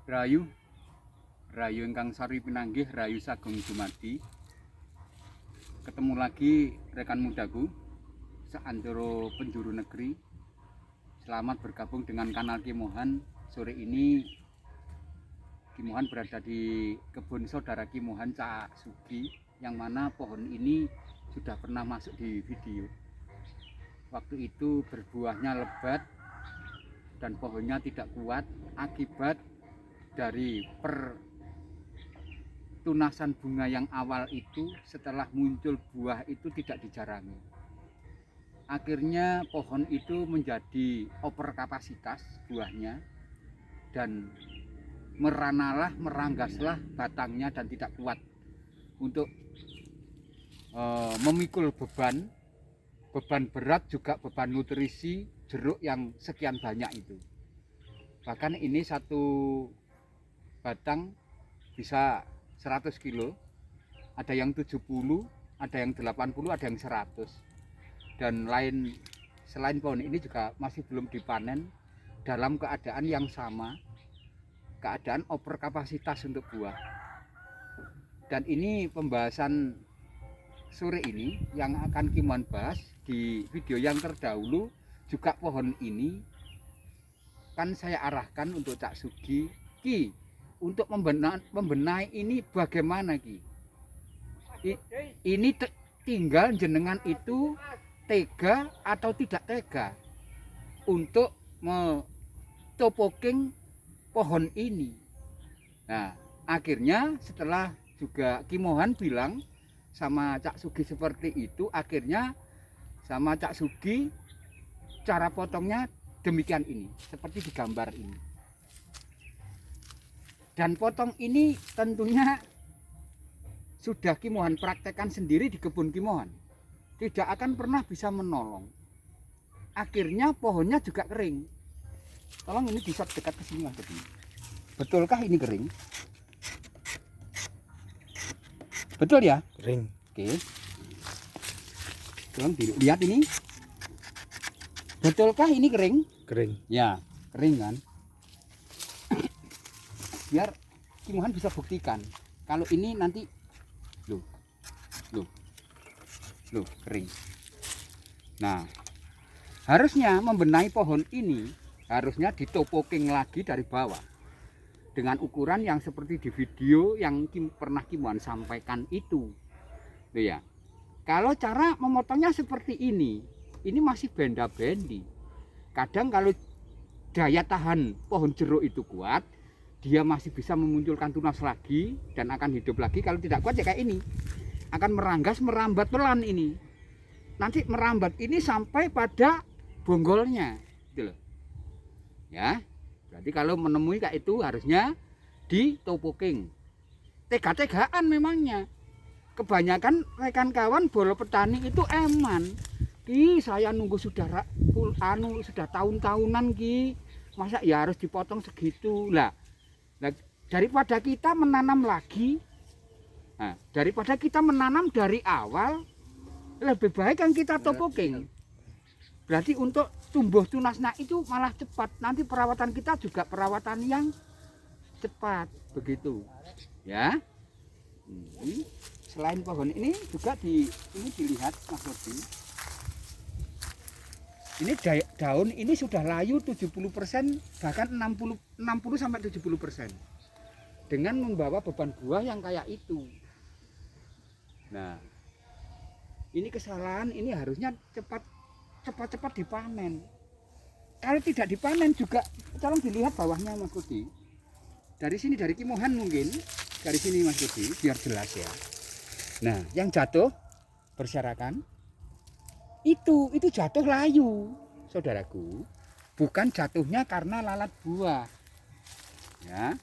Rayu, Rayu ingkang sari pinanggih, Rayu Sagung Dumadi. Ketemu lagi rekan mudaku seantero penjuru negeri. Selamat bergabung dengan kanal Kimohan. Sore ini Kimohan berada di kebun saudara Kimohan Cak Sugi, yang mana pohon ini sudah pernah masuk di video. Waktu itu berbuahnya lebat dan pohonnya tidak kuat akibat dari pertunasan bunga yang awal itu. Setelah muncul buah itu tidak dijarangi, akhirnya pohon itu menjadi over kapasitas buahnya dan meranggaslah batangnya dan tidak kuat untuk memikul beban berat, juga beban nutrisi jeruk yang sekian banyak itu. Bahkan ini satu batang bisa 100 kilo, ada yang 70, ada yang 80, ada yang 100. Dan selain pohon ini juga masih belum dipanen dalam keadaan yang sama, keadaan over kapasitas untuk buah. Dan ini pembahasan sore ini yang akan Kimohan bahas di video yang terdahulu. Juga pohon ini kan saya arahkan untuk Cak Sugi, Ki, untuk membenahi ini bagaimana Ki? Ini tinggal jenengan itu tega atau tidak tega untuk metopoking pohon ini. Nah, akhirnya setelah juga Kimohan bilang sama Cak Sugi seperti itu, akhirnya sama Cak Sugi cara potongnya demikian ini, seperti di gambar ini. Dan potong ini tentunya sudah Kimohan praktekkan sendiri di kebun Kimohan, tidak akan pernah bisa menolong. Akhirnya pohonnya juga kering. Tolong ini bisa dekat ke sini Mas. Betulkah ini kering? Betul ya? Kering. Oke. Tolong dilihat ini. Betulkah ini kering? Kering. Ya, kering kan? Biar Kimohan bisa buktikan kalau ini nanti loh kering. Nah, harusnya membenahi pohon ini harusnya ditopoking lagi dari bawah dengan ukuran yang seperti di video yang pernah Kimohan sampaikan itu. Tuh ya. Kalau cara memotongnya seperti ini masih benda-bendi. Kadang kalau daya tahan pohon jeruk itu kuat, dia masih bisa memunculkan tunas lagi dan akan hidup lagi. Kalau tidak kuat ya kayak ini, akan merambat pelan ini. Nanti merambat ini sampai pada bonggolnya, gitu loh. Ya, berarti kalau menemui kayak itu harusnya ditopoking. Tega-tegaan memangnya. Kebanyakan rekan kawan bolo petani itu eman. Ki, saya nunggu sudah tahun-tahunan Ki, masa ya harus dipotong segitu lah. Daripada kita menanam lagi, daripada kita menanam dari awal, lebih baik kan kita topoking. Berarti untuk tumbuh tunasnya itu malah cepat. Nanti perawatan kita juga perawatan yang cepat, begitu ya. Selain pohon ini juga ini dilihat Mas Rodi. Ini daun ini sudah layu 70%, bahkan 60 sampai 70%. Dengan membawa beban buah yang kayak itu. Nah, ini kesalahan, ini harusnya cepat dipanen. Kalau tidak dipanen juga, tolong dilihat bawahnya Mas Rodi. Dari sini, dari Kimohan mungkin, dari sini Mas Rodi, biar jelas ya. Nah, yang jatuh berserakan itu jatuh layu, saudaraku. Bukan jatuhnya karena lalat buah. Ya.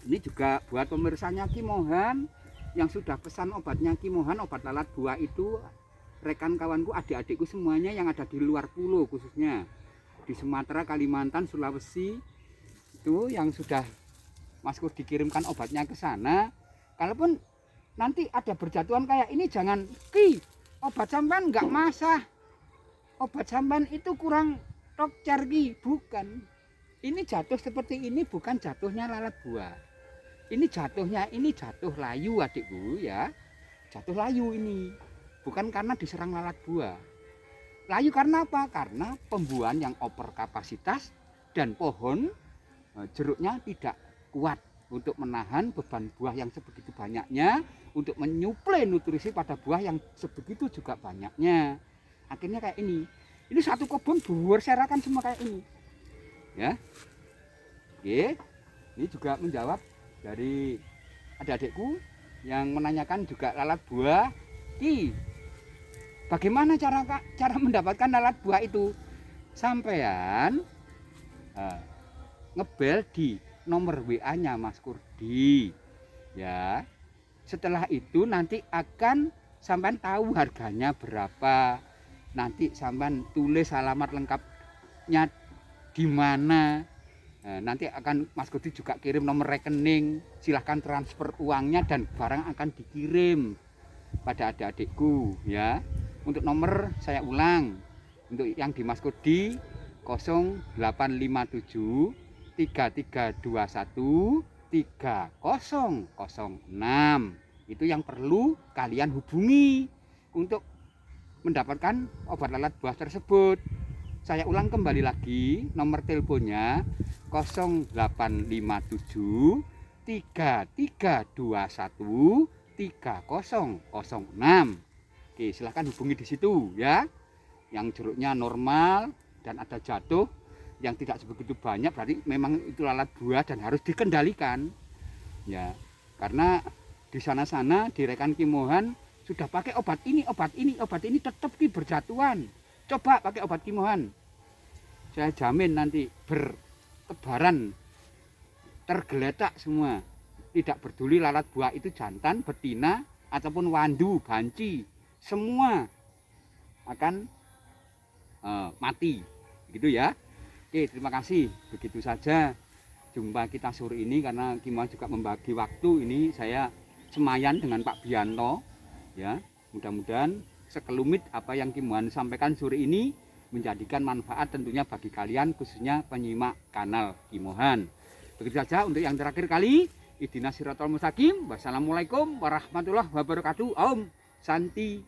Ini juga buat pemirsanya Kimohan yang sudah pesan obatnya Kimohan, obat lalat buah itu, rekan kawanku, adik-adikku semuanya yang ada di luar pulau, khususnya di Sumatera, Kalimantan, Sulawesi, itu yang sudah Mas Kur dikirimkan obatnya ke sana. Kalaupun nanti ada berjatuhan kayak ini, jangan Ki, obat sampan nggak masak, obat sampan itu kurang tok cergi, bukan. Ini jatuh seperti ini bukan jatuhnya lalat buah. Ini jatuhnya ini jatuh layu adikku ya. Jatuh layu ini. Bukan karena diserang lalat buah. Layu karena apa? Karena pembuahan yang over kapasitas dan pohon jeruknya tidak kuat untuk menahan beban buah yang sebegitu banyaknya, untuk menyuplai nutrisi pada buah yang sebegitu juga banyaknya. Akhirnya kayak ini. Ini satu kebun berserakan semua kayak ini. Ya. Oke. Ini juga menjawab dari adik-adikku yang menanyakan juga lalat buah. Bagaimana cara mendapatkan lalat buah itu? Sampean ngebel di nomor WA-nya Mas Kurdi. Ya. Setelah itu nanti akan sampean tahu harganya berapa. Nanti sampean tulis alamat lengkapnya di mana. Nanti akan Mas Kurdi juga kirim nomor rekening. Silahkan transfer uangnya dan barang akan dikirim pada adik-adikku ya. Untuk nomor saya ulang. Untuk yang di Mas Kurdi 0857 3321 3006. Itu yang perlu kalian hubungi untuk mendapatkan obat lalat buah tersebut. Saya ulang kembali lagi nomor teleponnya 0857 3321 3006. Oke, silahkan hubungi di situ ya. Yang jeruknya normal dan ada jatuh yang tidak sebegitu banyak, berarti memang itu lalat buah dan harus dikendalikan. Ya, karena di sana-sana di rekan Kimohan sudah pakai obat ini tetap berjatuhan. Coba pakai obat Kimohan. Saya jamin nanti bertebaran, tergeletak semua. Tidak peduli lalat buah itu jantan, betina, ataupun wandu, banci. Semua akan mati. Gitu ya. Oke, terima kasih. Begitu saja jumpa kita sore ini, karena Kimohan juga membagi waktu ini. Saya semayan dengan Pak Bianto. Ya, mudah-mudahan sekelumit apa yang Kimohan sampaikan sore ini menjadikan manfaat tentunya bagi kalian, khususnya penyimak kanal Kimohan. Begitu saja untuk yang terakhir kali. Ihdinas siratal mustaqim. Wassalamualaikum warahmatullahi wabarakatuh. Om Santi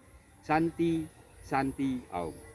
Santi Santi Om.